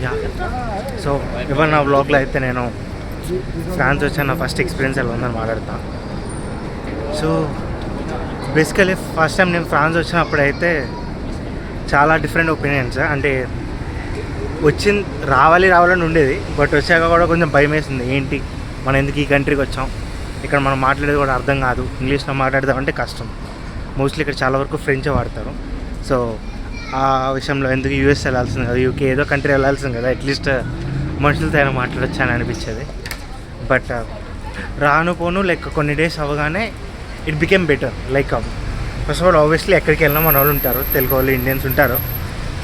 Yeah so ఇవాళ నా బ్లాగ్లో అయితే నేను ఫ్రాన్స్ వచ్చాను, నా ఫస్ట్ ఎక్స్పీరియన్స్ ఎలా ఉందని మాట్లాడతాను. సో బేసికలీ ఫస్ట్ టైం నేను ఫ్రాన్స్ వచ్చినప్పుడు అయితే చాలా డిఫరెంట్ ఒపీనియన్స్. అంటే రావాలని ఉండేది, బట్ వచ్చాక కూడా కొంచెం భయం వేసింది. ఏంటి మనం ఎందుకు ఈ కంట్రీకి వచ్చాం, ఇక్కడ మనం మాట్లాడేది కూడా అర్థం కాదు, ఇంగ్లీష్లో మాట్లాడదామంటే కష్టం. మోస్ట్లీ ఇక్కడ చాలా వరకు ఫ్రెంచే వాడతారు. సో ఆ విషయంలో ఎందుకు యూఎస్ వెళ్ళాల్సింది కదా, యూకే ఏదో కంట్రీ వెళ్ళాల్సింది కదా, అట్లీస్ట్ మనుషులతో అయినా మాట్లాడొచ్చు అని అనిపించేది. బట్ రాను పోను లైక్ కొన్ని డేస్ అవ్వగానే it became better. Like first of all obviously ఎక్కడికి వెళ్ళినా మన వాళ్ళు ఉంటారు, తెలుగు వాళ్ళు, ఇండియన్స్ ఉంటారు.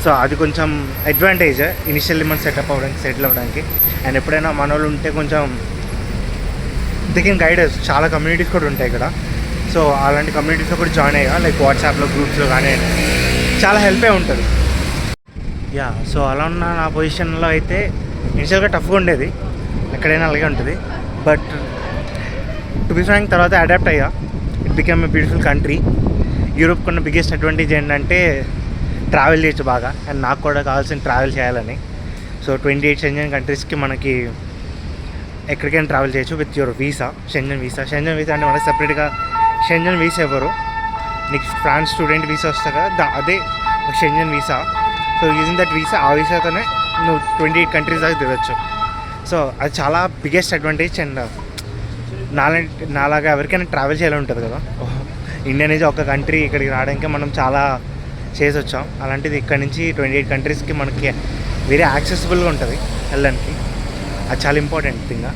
సో అది కొంచెం అడ్వాంటేజ్ ఇనిషియల్లీ మనం సెటిల్ అవ్వడానికి. అండ్ ఎప్పుడైనా మన వాళ్ళు ఉంటే కొంచెం దే కెన్ గైడర్స్. చాలా కమ్యూనిటీస్ కూడా ఉంటాయి ఇక్కడ. సో అలాంటి కమ్యూనిటీస్లో కూడా జాయిన్ అయ్యా, లైక్ వాట్సాప్లో గ్రూప్స్లో కానీ చాలా హెల్ప్ అయి ఉంటుంది. యా సో అలా ఉన్న నా పొజిషన్లో అయితే ఇనిషియల్గా టఫ్గా ఉండేది, ఎక్కడైనా అలాగే ఉంటుంది. బట్ టు బి ఫ్రాంక్ తర్వాత అడాప్ట్ అయ్యా. It become a beautiful country. యూరోప్కి ఉన్న బిగ్గెస్ట్ అడ్వాంటేజ్ ఏంటంటే ట్రావెల్ చేయొచ్చు బాగా. అండ్ నాకు కూడా కావాల్సిన ట్రావెల్ చేయాలని. సో 28 షెంజన్ కంట్రీస్కి మనకి ఎక్కడికైనా ట్రావెల్ చేయొచ్చు with your visa, Schengen visa అంటే మనకి సపరేట్గా షెంజన్ వీసా ఇవ్వరు. నీకు ఫ్రాన్స్ స్టూడెంట్ వీసా వస్తుంది కదా, అదే Schengen visa. So using that visa, ఆ వీసాతోనే నువ్వు 28 కంట్రీస్ దాకా తిరగచ్చు. సో అది చాలా బిగ్గెస్ట్ అడ్వాంటేజ్. అండ్ నాలాగా ఎవరికైనా ట్రావెల్ చేయాలని ఉంటుంది కదా, ఇండియా నుంచి ఒక కంట్రీ ఇక్కడికి రావడానికి మనం చాలా చేసి వచ్చాం. అలాంటిది ఇక్కడ నుంచి 28 కంట్రీస్కి మనకి వెరీ యాక్సెసిబుల్గా ఉంటుంది వెళ్ళడానికి. అది చాలా ఇంపార్టెంట్ థింగ్.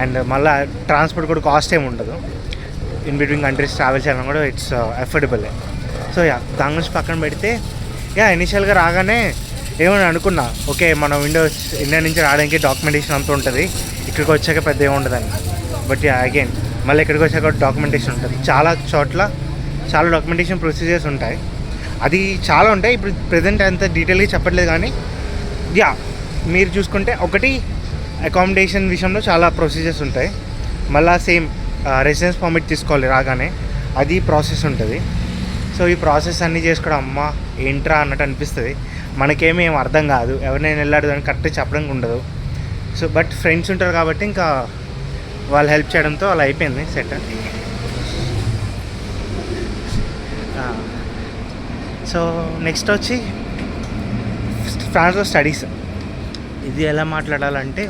అండ్ మళ్ళీ ట్రాన్స్పోర్ట్ కూడా కాస్ట్ ఏమి ఉండదు. ఇన్ బిట్వీన్ కంట్రీస్ ట్రావెల్ చేయడం కూడా ఇట్స్ అఫోర్డబుల్. సో దాని గురించి పక్కన పెడితే ఇనిషియల్గా రాగానే ఏమని అనుకున్నా, ఓకే మనం ఇండియా నుంచి రావడానికి డాక్యుమెంటేషన్ అంతా ఉంటుంది, ఇక్కడికి వచ్చాక పెద్ద ఏముండదని. బట్ అగైన్ మళ్ళీ ఇక్కడికి వచ్చాక డాక్యుమెంటేషన్ ఉంటుంది. చాలా చోట్ల చాలా డాక్యుమెంటేషన్ ప్రొసీజర్స్ ఉంటాయి. అది చాలా ఉంటాయి. ఇప్పుడు ప్రజెంట్ అంత డీటెయిల్గా చెప్పట్లేదు, కానీ మీరు చూసుకుంటే ఒకటి అకామిడేషన్ విషయంలో చాలా ప్రొసీజర్స్ ఉంటాయి. మళ్ళీ సేమ్ రెసిడెన్స్ పర్మిట్ తీసుకోవాలి రాగానే, అది ప్రాసెస్ ఉంటుంది. సో ఈ ప్రాసెస్ అన్నీ చేసుకోవడం అమ్మ ఏంట్రా అన్నట్టు అనిపిస్తుంది. మనకేమీ ఏం అర్థం కాదు, ఎవరినైనా వెళ్ళాడు అని కరెక్ట్గా చెప్పడానికి ఉండదు. సో బట్ ఫ్రెండ్స్ ఉంటారు కాబట్టి ఇంకా వాళ్ళు హెల్ప్ చేయడంతో అలా అయిపోయింది సెట్. సో నెక్స్ట్ వచ్చి ఫ్రాన్స్లో స్టడీస్. ఇది ఎలా మాట్లాడాలంటే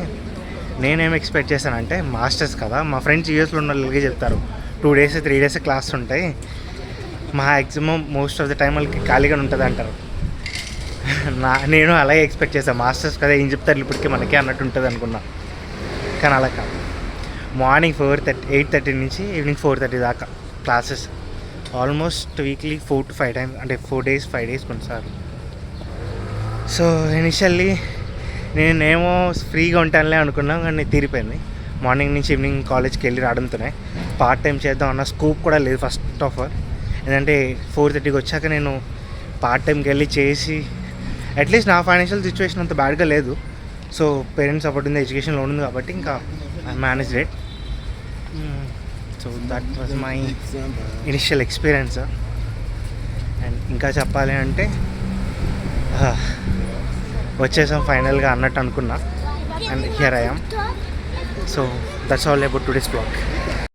నేనేం ఎక్స్పెక్ట్ చేశానంటే, మాస్టర్స్ కదా, మా ఫ్రెండ్స్ యూఎస్లో ఉన్న వాళ్ళకి చెప్తారు 2 days 3 days క్లాస్ ఉంటాయి, maximum most of the time వాళ్ళకి ఖాళీగా ఉంటుంది అంటారు. నేను అలాగే ఎక్స్పెక్ట్ చేశాను, మాస్టర్స్ కదా ఏం చెప్తారు ఇప్పటికీ మనకే అన్నట్టు ఉంటుంది అనుకున్నా. కానీ అలా కాదు. మార్నింగ్ 8:30 నుంచి ఈవినింగ్ 4:30 దాకా classes. Almost weekly 4 to 5 times, అంటే 4 days 5 days కొన్నిసార్లు. సో ఇనిషియల్లీ నేనేమో ఫ్రీగా ఉంటానులే అనుకున్నాం, కానీ తీరిపోయింది. మార్నింగ్ నుంచి ఈవినింగ్ కాలేజ్కి వెళ్ళి రావడంతోనే పార్ట్ టైం చేద్దాం అన్న స్కోప్ కూడా లేదు ఫస్ట్ ఆఫ్ ఆల్. ఎందుకంటే 4:30కి వచ్చాక నేను పార్ట్ టైంకి వెళ్ళి చేసి, అట్లీస్ట్ నా ఫైనాన్షియల్ సిచ్యువేషన్ అంత బ్యాడ్గా లేదు. సో పేరెంట్స్ సపోర్ట్ ఉంది, ఎడ్యుకేషన్ లోన్ ఉంది కాబట్టి ఇంకా I managed it. So that was my initial experience. And ఇంకా చెప్పాలి అంటే వచ్చేసాం ఫైనల్గా అన్నట్టు అనుకున్నా. And here I am. So that's all about today's blog.